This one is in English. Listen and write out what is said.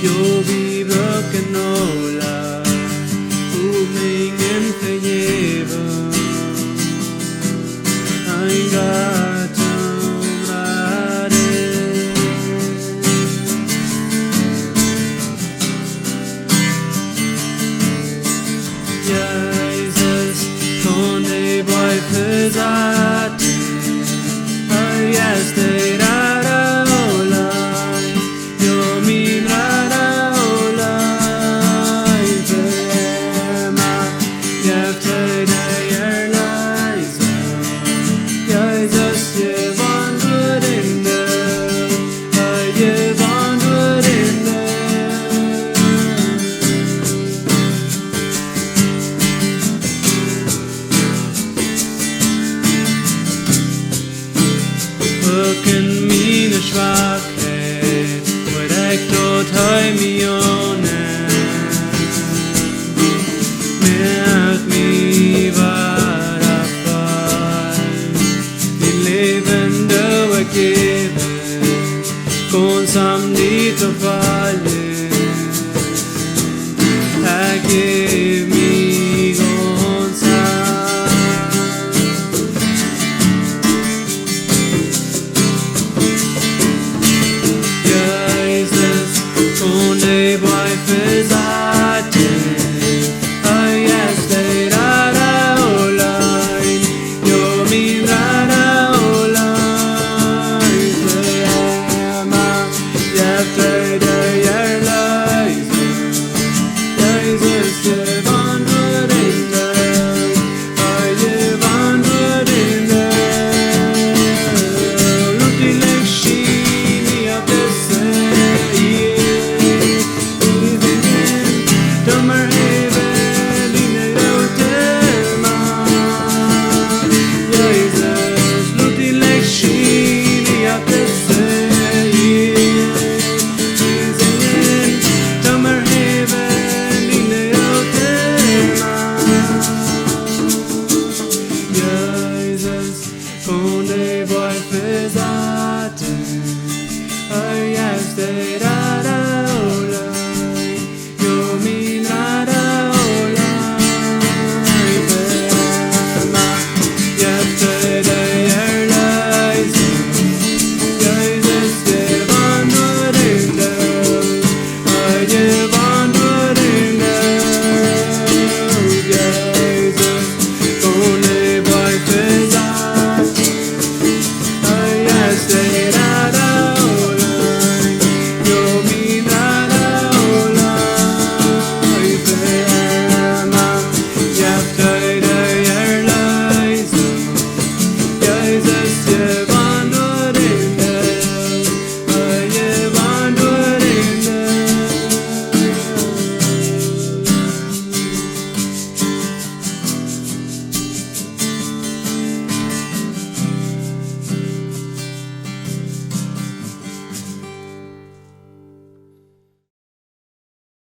You'll be broken Ola, umingen vergeben. Ein Gott Rade. Jesus, kon de boy pesate. Oh yes, they rara Ola. Yo mi rara Ola. Verema, jefte de Erliza. Jesus, je wandert in de. Je wandert in de. Look in meine Schwachheit, wat ik dood hij mij